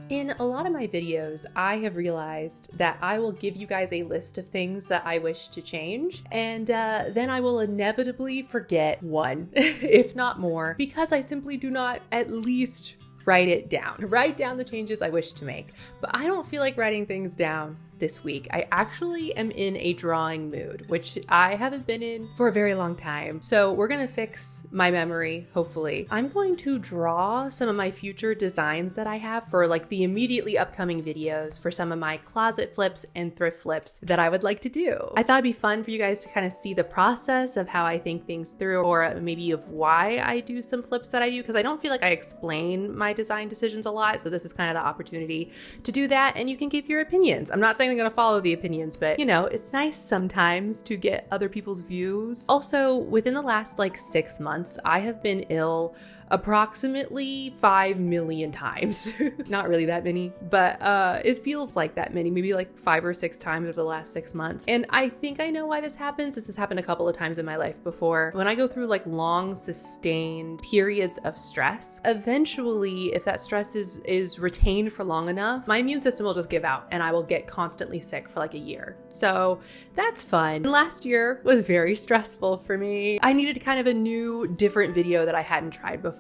In a lot of my videos, I have realized that I will give you guys a list of things that I wish to change, and then I will inevitably forget one, if not more, because I simply do not at least write it down. Write down the changes I wish to make. But I don't feel like writing things down this week. I actually am in a drawing mood, which I haven't been in for a very long time. So we're gonna fix my memory, hopefully. I'm going to draw some of my future designs that I have for like the immediately upcoming videos for some of my closet flips and thrift flips that I would like to do. I thought it'd be fun for you guys to kind of see the process of how I think things through, or maybe of why I do some flips that I do, because I don't feel like I explain my design decisions a lot. So this is kind of the opportunity to do that, and you can give your opinions. I'm not saying I'm going to follow the opinions, but you know, it's nice sometimes to get other people's views. Also, within the last like 6 months, I have been ill approximately 5 million times. Not really that many, but it feels like that many, maybe like 5 or 6 times over the last 6 months. And I think I know why this happens. This has happened a couple of times in my life before. When I go through like long sustained periods of stress, eventually, if that stress is retained for long enough, my immune system will just give out and I will get constantly sick for like a year. So that's fun. And last year was very stressful for me. I needed kind of a new, different video that I hadn't tried before.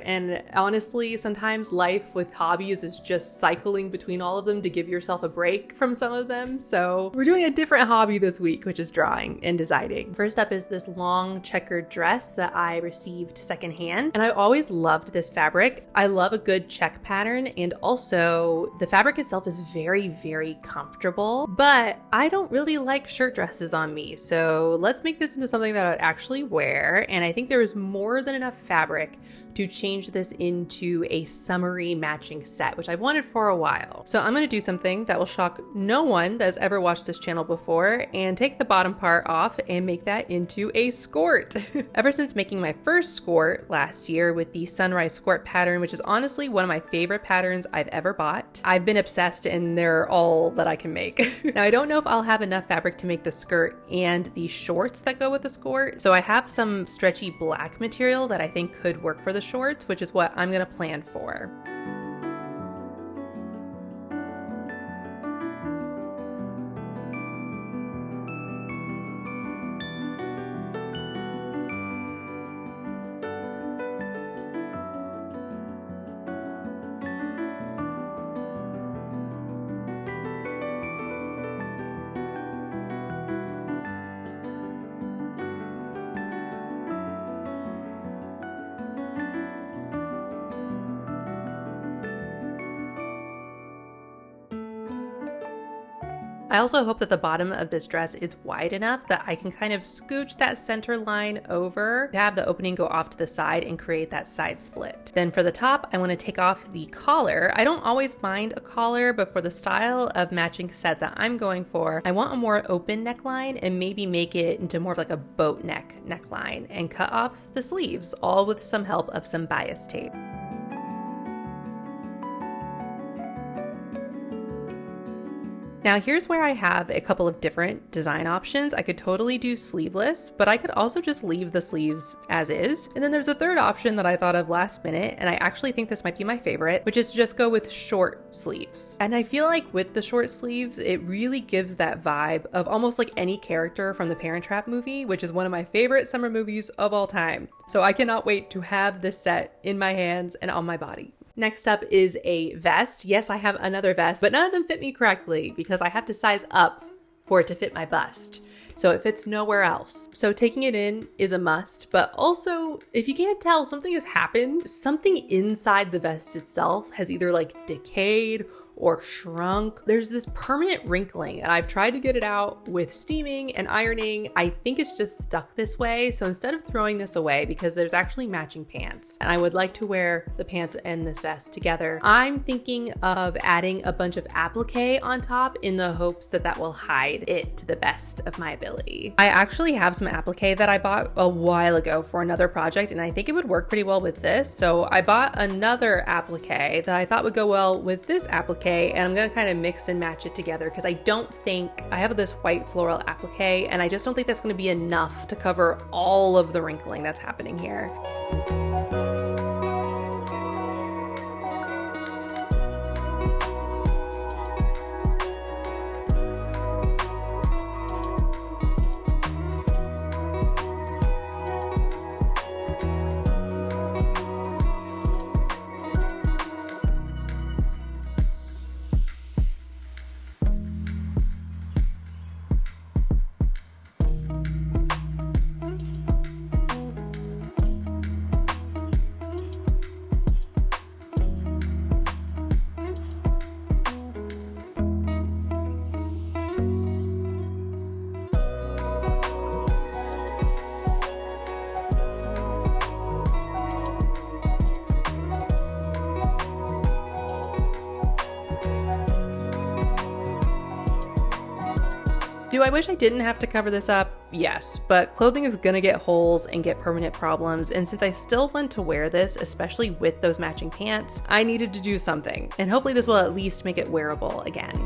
And honestly, sometimes life with hobbies is just cycling between all of them to give yourself a break from some of them. So we're doing a different hobby this week, which is drawing and designing. First up is this long checkered dress that I received secondhand. And I always loved this fabric. I love a good check pattern. And also the fabric itself is very, very comfortable, but I don't really like shirt dresses on me. So let's make this into something that I'd actually wear. And I think there is more than enough fabric to change this into a summery matching set, which I've wanted for a while. So I'm gonna do something that will shock no one that has ever watched this channel before and take the bottom part off and make that into a skirt. Ever since making my first skirt last year with the sunrise skirt pattern, which is honestly one of my favorite patterns I've ever bought, I've been obsessed and they're all that I can make. Now I don't know if I'll have enough fabric to make the skirt and the shorts that go with the skirt. So I have some stretchy black material that I think could work for the shorts, which is what I'm gonna plan for. I also hope that the bottom of this dress is wide enough that I can kind of scooch that center line over to have the opening go off to the side and create that side split. Then for the top, I want to take off the collar. I don't always mind a collar, but for the style of matching set that I'm going for, I want a more open neckline and maybe make it into more of like a boat neckline and cut off the sleeves, all with some help of some bias tape. Now here's where I have a couple of different design options. I could totally do sleeveless, but I could also just leave the sleeves as is. And then there's a third option that I thought of last minute, and I actually think this might be my favorite, which is to just go with short sleeves. And I feel like with the short sleeves, it really gives that vibe of almost like any character from the Parent Trap movie, which is one of my favorite summer movies of all time. So I cannot wait to have this set in my hands and on my body. Next up is a vest. Yes, I have another vest, but none of them fit me correctly because I have to size up for it to fit my bust. So it fits nowhere else. So taking it in is a must, but also if you can't tell, something has happened. Something inside the vest itself has either like decayed or shrunk. There's this permanent wrinkling and I've tried to get it out with steaming and ironing. I think it's just stuck this way. So instead of throwing this away, because there's actually matching pants and I would like to wear the pants and this vest together, I'm thinking of adding a bunch of applique on top in the hopes that that will hide it to the best of my ability. I actually have some applique that I bought a while ago for another project and I think it would work pretty well with this. So I bought another applique that I thought would go well with this applique, and I'm gonna kind of mix and match it together because I don't think I have this white floral applique and I just don't think that's gonna be enough to cover all of the wrinkling that's happening here. Do I wish I didn't have to cover this up? Yes, but clothing is gonna get holes and get permanent problems, and since I still want to wear this, especially with those matching pants, I needed to do something, and hopefully this will at least make it wearable again.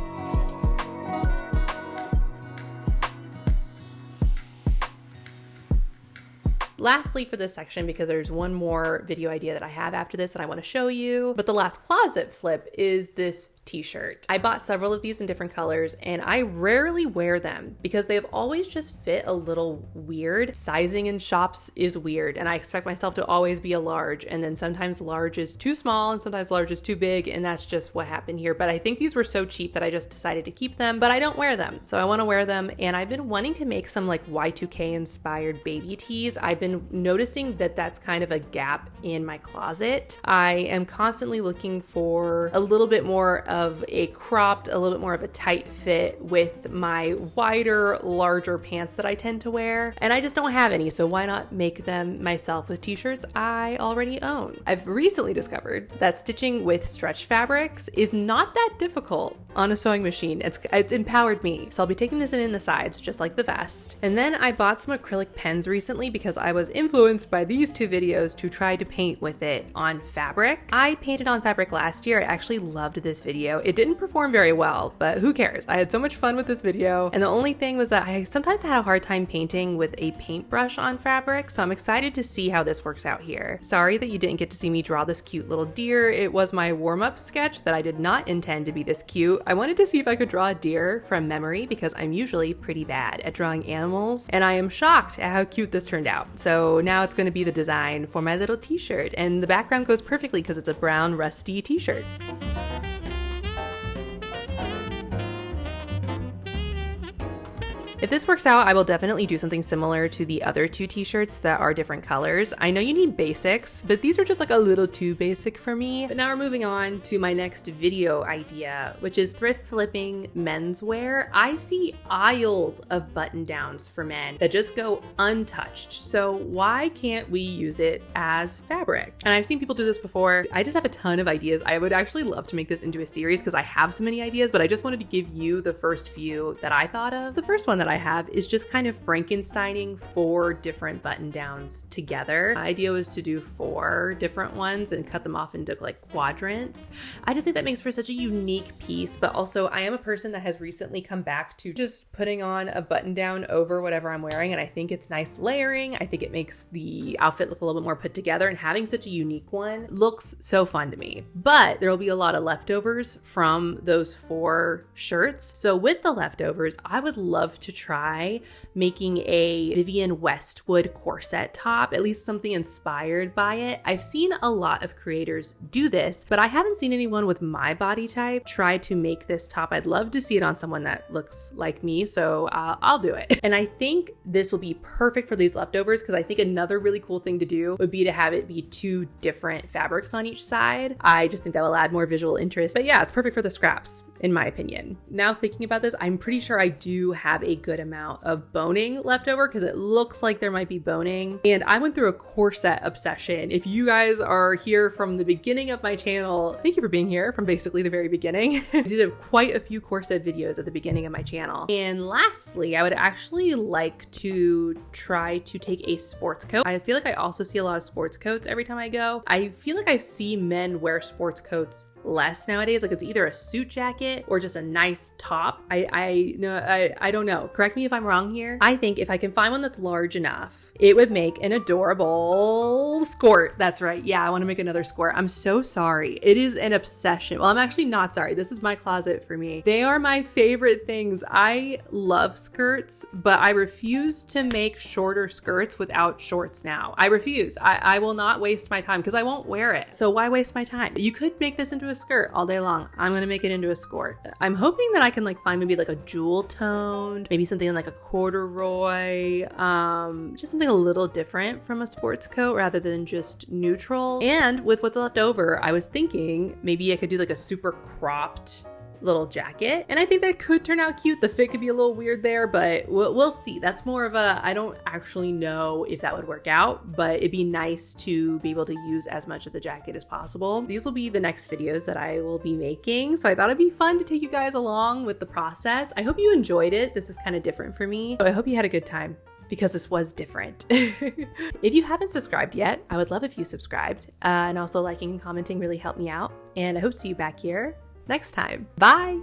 Lastly for this section, because there's one more video idea that I have after this that I want to show you, but the last closet flip is this t-shirt. I bought several of these in different colors and I rarely wear them because they've always just fit a little weird. Sizing in shops is weird and I expect myself to always be a large, and then sometimes large is too small and sometimes large is too big, and that's just what happened here. But I think these were so cheap that I just decided to keep them, but I don't wear them. So I want to wear them, and I've been wanting to make some like Y2K inspired baby tees. I've been noticing that that's kind of a gap in my closet. I am constantly looking for a little bit more of a cropped, a little bit more of a tight fit with my wider, larger pants that I tend to wear, and I just don't have any, so why not make them myself with t-shirts I already own? I've recently discovered that stitching with stretch fabrics is not that difficult on a sewing machine. It's empowered me. So I'll be taking this in the sides, just like the vest. And then I bought some acrylic pens recently because I was influenced by these two videos to try to paint with it on fabric. I painted on fabric last year. I actually loved this video. It didn't perform very well, but who cares? I had so much fun with this video. And the only thing was that I sometimes had a hard time painting with a paintbrush on fabric. So I'm excited to see how this works out here. Sorry that you didn't get to see me draw this cute little deer. It was my warm-up sketch that I did not intend to be this cute. I wanted to see if I could draw a deer from memory because I'm usually pretty bad at drawing animals, and I am shocked at how cute this turned out. So now it's going to be the design for my little t-shirt, and the background goes perfectly because it's a brown rusty t-shirt. If this works out, I will definitely do something similar to the other two t-shirts that are different colors. I know you need basics, but these are just like a little too basic for me. But now we're moving on to my next video idea, which is thrift flipping menswear. I see aisles of button downs for men that just go untouched. So why can't we use it as fabric? And I've seen people do this before. I just have a ton of ideas. I would actually love to make this into a series because I have so many ideas, but I just wanted to give you the first few that I thought of. The first one that I have is just kind of Frankensteining 4 different button downs together. My idea was to do 4 different ones and cut them off into like quadrants. I just think that makes for such a unique piece, but also I am a person that has recently come back to just putting on a button down over whatever I'm wearing, and I think it's nice layering. I think it makes the outfit look a little bit more put together, and having such a unique one looks so fun to me. But there will be a lot of leftovers from those 4 shirts. So with the leftovers, I would love to try making a Vivienne Westwood corset top, at least something inspired by it. I've seen a lot of creators do this, but I haven't seen anyone with my body type try to make this top. I'd love to see it on someone that looks like me, so I'll do it. And I think this will be perfect for these leftovers because I think another really cool thing to do would be to have it be 2 different fabrics on each side. I just think that will add more visual interest. But yeah, it's perfect for the scraps, in my opinion. Now thinking about this, I'm pretty sure I do have a good amount of boning left over because it looks like there might be boning. And I went through a corset obsession. If you guys are here from the beginning of my channel, thank you for being here from basically the very beginning. I did quite a few corset videos at the beginning of my channel. And lastly, I would actually like to try to take a sports coat. I feel like I also see a lot of sports coats every time I go. I feel like I see men wear sports coats less nowadays. Like it's either a suit jacket or just a nice top. I don't know. Correct me if I'm wrong here. I think if I can find one that's large enough, it would make an adorable skirt. That's right. Yeah, I want to make another skirt. I'm so sorry. It is an obsession. Well, I'm actually not sorry. This is my closet for me. They are my favorite things. I love skirts, but I refuse to make shorter skirts without shorts now. I refuse. I will not waste my time because I won't wear it. So why waste my time? You could make this into a skirt all day long. I'm gonna make it into a skirt. I'm hoping that I can like find maybe like a jewel toned, maybe something like a corduroy, just something a little different from a sports coat rather than just neutral. And with what's left over, I was thinking maybe I could do like a super cropped little jacket. And I think that could turn out cute. The fit could be a little weird there, but we'll see. That's more of a, I don't actually know if that would work out, but it'd be nice to be able to use as much of the jacket as possible. These will be the next videos that I will be making. So I thought it'd be fun to take you guys along with the process. I hope you enjoyed it. This is kind of different for me. So I hope you had a good time, because this was different. If you haven't subscribed yet, I would love if you subscribed. And also liking and commenting really helped me out. And I hope to see you back here next time. Bye!